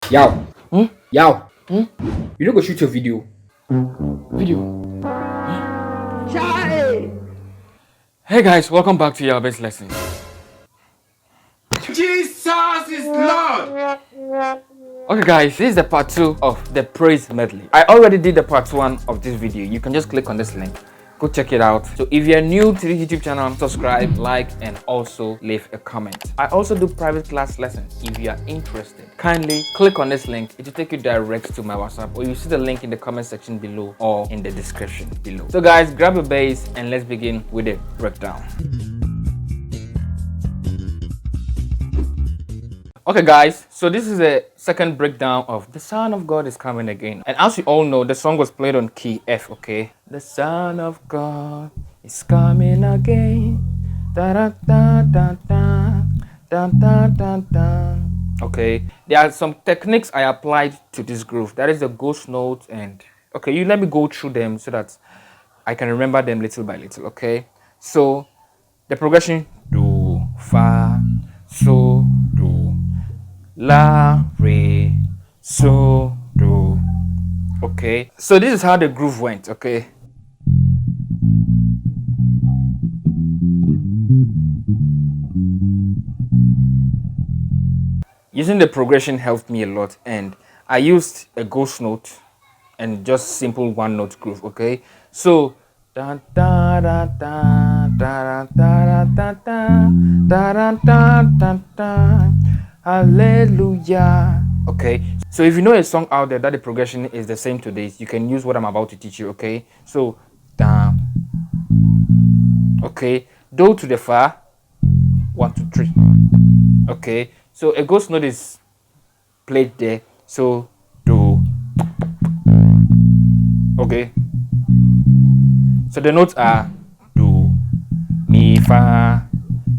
Yow, Hmm? yow, Hmm? you don't go shoot your video. Video. Hey guys, welcome back to your best lesson. Jesus is Lord. Okay guys, this is the part 2 of the praise medley. I already did the part 1 of this video. You can just click on this link. Go check it out. So if you're new to this YouTube channel, subscribe, like, and also leave a comment. I also do private class lessons. If you are interested, kindly click on this link. It will take you direct to my WhatsApp, or you see the link in the comment section below or in the description below. So guys, grab a bass and let's begin with the breakdown. Okay guys, so this is a second breakdown of The Son of God is Coming Again. And as you all know, the song was played on key F, okay? The Son of God is coming again. Da da da da da da da da da. Okay, there are some techniques I applied to this groove. That is the ghost note, and okay, you let me go through them so that I can remember them little by little, okay? So the progression: do, fa, so, do, la, re, so, do. Okay, so this is how the groove went. Okay, using the progression helped me a lot, and I used a ghost note and just simple one note groove. Okay, so da da da da da da da da da da da da da, hallelujah. Okay, so if you know a song out there that the progression is the same to this, you can use what I'm about to teach you. Okay, so da, okay, do to the fa, 1 2 3. Okay, so a ghost note is played there, so do. Okay, so the notes are do, mi, fa,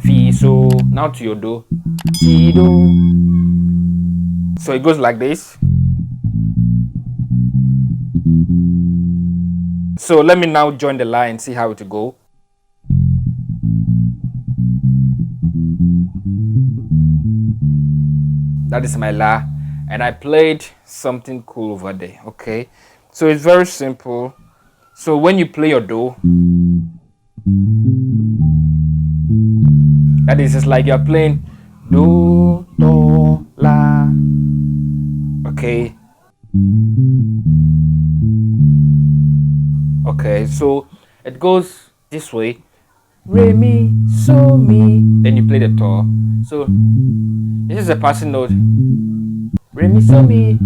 fi, so. Now to your do, si, do. So it goes like this. So let me now join the line and see how it will go. That is my la, and I played something cool over there. Okay, so it's very simple. So when you play your do, that is just like you're playing do, do, la. Okay. Okay, so it goes this way. Re, mi, so, mi. Then you play the do. So this is a passing note. Re, mi, so, mi.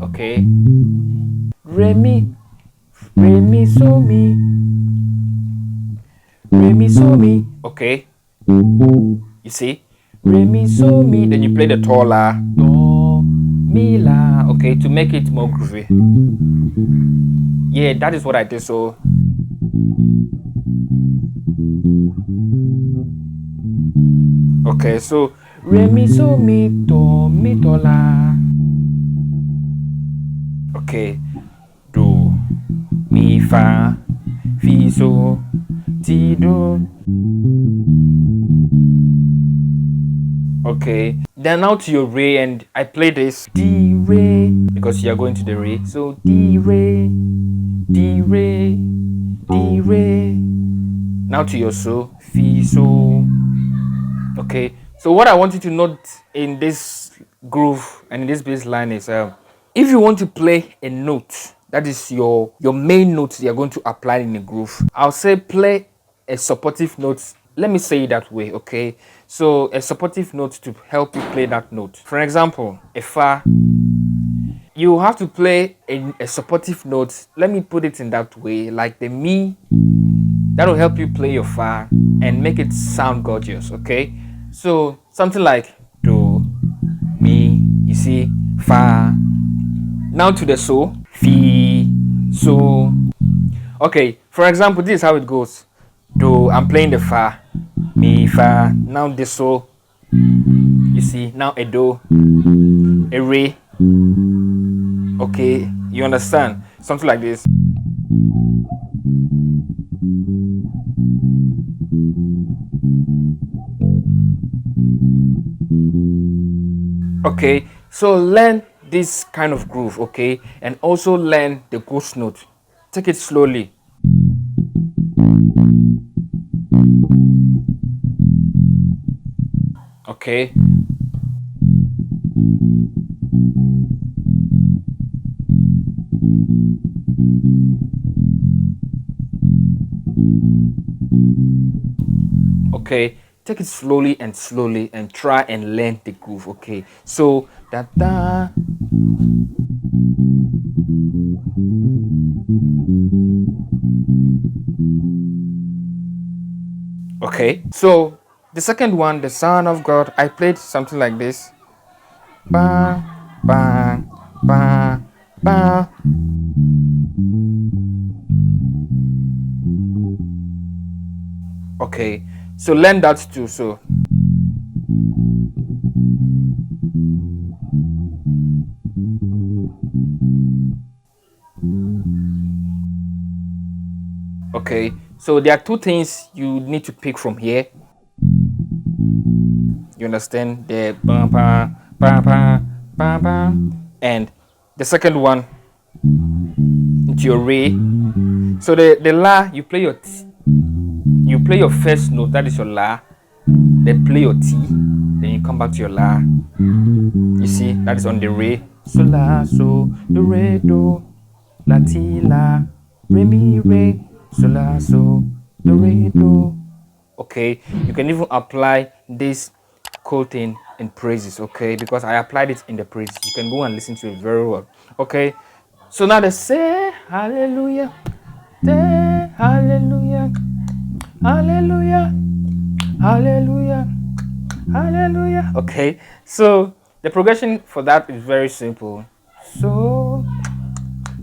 Okay. Re, mi, so, mi. Re, mi, so, mi. Okay. You see? Re, mi, so, mi. Then you play the do, la. Do, mi, la. Okay, to make it more groovy. Yeah, that is what I did. So okay, so re, mi, so, mi, do, la. Okay, do, mi, fa, fi, so, ti, do. Okay, then now to your re, and I play this D, re, because you are going to the re. So D, re, D, re, D, re. Now to your so, fi, so. Okay, so what I want you to note in this groove and in this bass line is if you want to play a note that is your main note you're going to apply in the groove, I'll say play a supportive note. Let me say it that way. Okay, so a supportive note to help you play that note. For example, a fa, you have to play a supportive note. Let me put it in that way, like the mi. That will help you play your fa and make it sound gorgeous. Okay, so something like do, mi, you see, fa. Now to the so, fi, so. Okay, for example, this is how it goes. Do, I'm playing the fa, mi, fa. Now the so, you see, now a do, a re. Okay, you understand? Something like this. Okay, So learn this kind of groove, okay, and also learn the ghost note. Take it slowly. Okay. Okay, take it slowly and try and learn the groove. Okay, so da da. Okay, so the second one, the Son of God, I played something like this. Ba ba ba ba. Okay, so learn that too. So okay, so there are two things you need to pick from here. You understand? The ba ba ba ba ba ba, and the second one into your re. So the la, you play your you play your first note, that is your la. Then play your T, then you come back to your la. You see, that is on the re. So la, so do re do, la ti la, re mi re, so la, so do re do. Okay, you can even apply this cool thing in praises, okay, because I applied it in the praises. You can go and listen to it very well. Okay, so now they say hallelujah, hallelujah, hallelujah, hallelujah, hallelujah. Okay, so the progression for that is very simple. So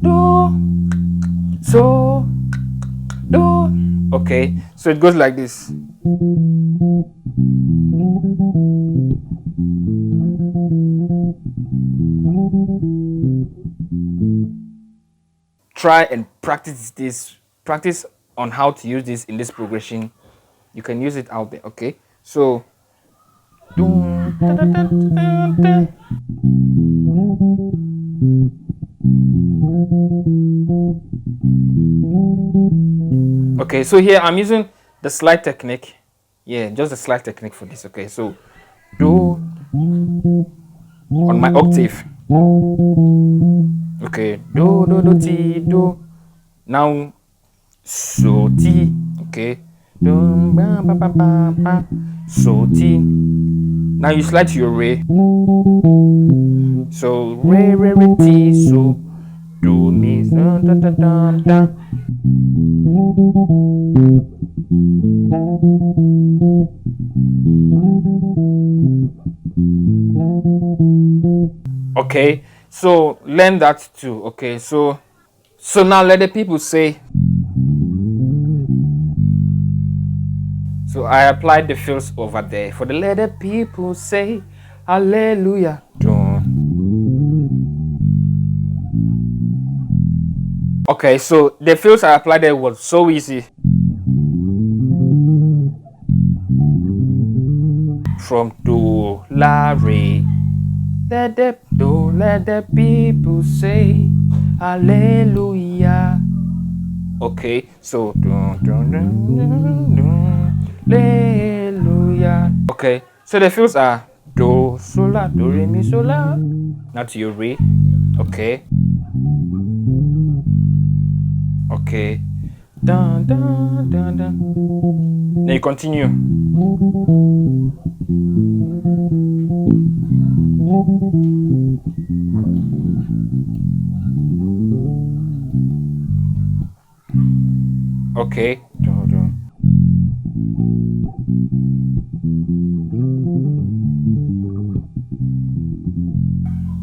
do, so do. Okay, so it goes like this. Try and practice on how to use this in this progression. You can use it out there. Okay, so okay, so here I'm using the slide technique. Yeah, just the slide technique for this. Okay, so do on my octave. Okay, do do do ti do. Now so ti. Okay, do ba ba ba ba ba. So ti. Now you slide to your re. So re re re ti. So do mi da da da da da. Okay, so learn that too. Okay, so now let the people say. So I applied the fills over there for the let the people say hallelujah. Okay, so the fills I applied there was so easy. From do la re, let the people say hallelujah. Okay, so hallelujah. Okay, so the fills are do so la, do re mi so la. Now to your re. Okay. Okay. Dun, dun, dun, dun. Then you continue. Okay. Dun, dun.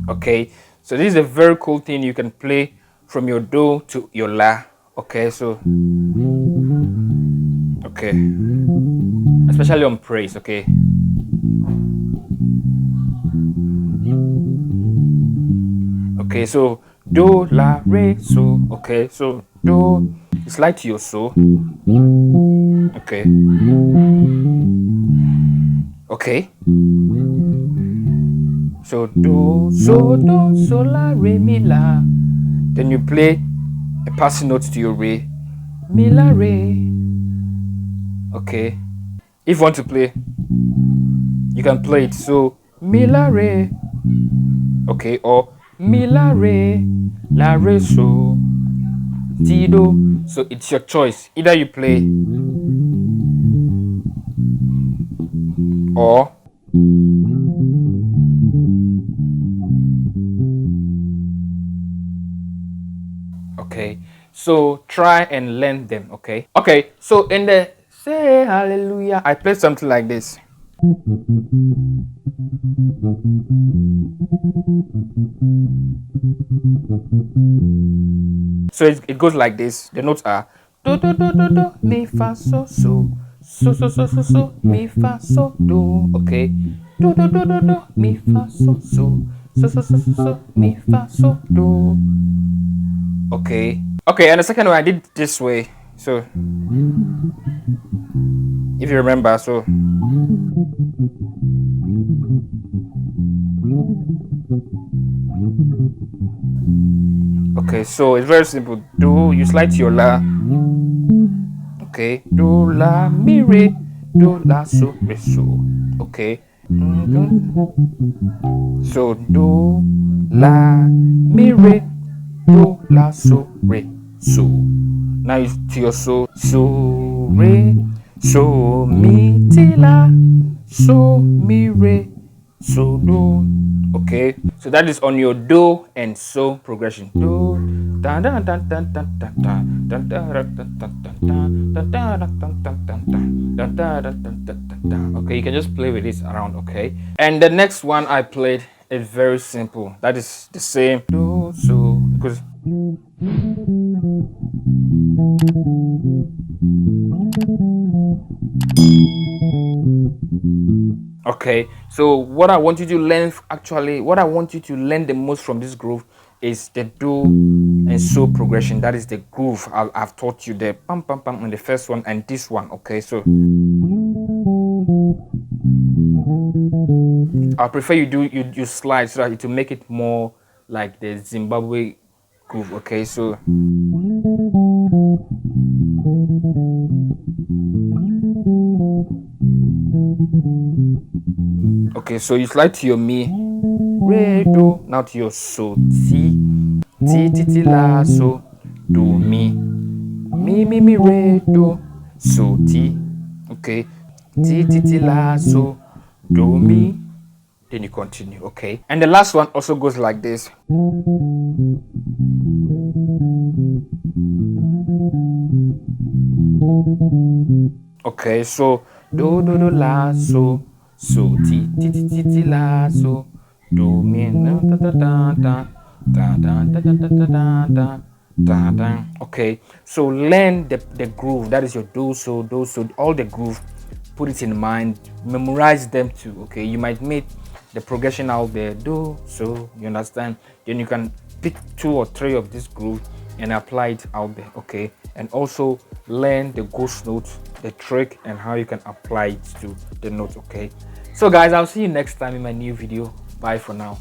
Okay. So this is a very cool thing you can play from your do to your la. Okay, so okay, especially on praise. Okay, okay, so do la re so. Okay, so do you slide to your so. Okay, okay, So do, so, la, re, mi, la. Then you play a passing note to your re, mi, la, re. Okay. If you want to play, you can play it. So mi, la, re. Okay, or mi, la, re, so, ti, do. So it's your choice. Either you play or okay. So try and learn them. Okay. Okay. So in the say hallelujah, I play something like this. So it goes like this. The notes are do do do do do mi fa so so so so so so so mi fa so do. Okay. Do do do do do mi fa so so so so so so so mi fa so do. Okay. Okay, and the second one I did this way. So if you remember, so okay, so it's very simple. Do, you slide to your la. Okay, do, la, mi, re, do, la, so, re, so. Okay. So do, la, mi, re, do, la, so, re, so. Now you to your so, re, so, mi, ti, la, so, mi, re, so, do. Okay, so that is on your do and so progression. Do, da da da da da da da da da da da. Okay, you can just play with this around. Okay, and the next one I played is very simple. That is the same do so because. Okay, so what I want you to learn what I want you to learn the most from this groove is the do and so progression. That is the groove I've taught you there, pam pam pam, on the first one and this one. Okay, so I prefer you slide so that it will make it more like the Zimbabwe groove. Okay, so okay, so you slide to your mi, re, do, now to your so, ti, ti, ti, ti, la, so, do, mi, mi, re, do, so, ti, okay, ti, ti, ti, la, so, do, mi, then you continue. Okay, and the last one also goes like this. Okay, so do do do la so so ti ti ti ti ti la so do mi da da da da da da da da da da da da da. Okay, so learn the groove. That is your do so, all the groove. Put it in mind, memorize them too. Okay, you might make the progression out there, do so, you understand? Then you can pick 2 or 3 of this groove and apply it out there. Okay, and also learn the ghost notes, the trick, and how you can apply it to the notes. Okay, so guys, I'll see you next time in my new video. Bye for now.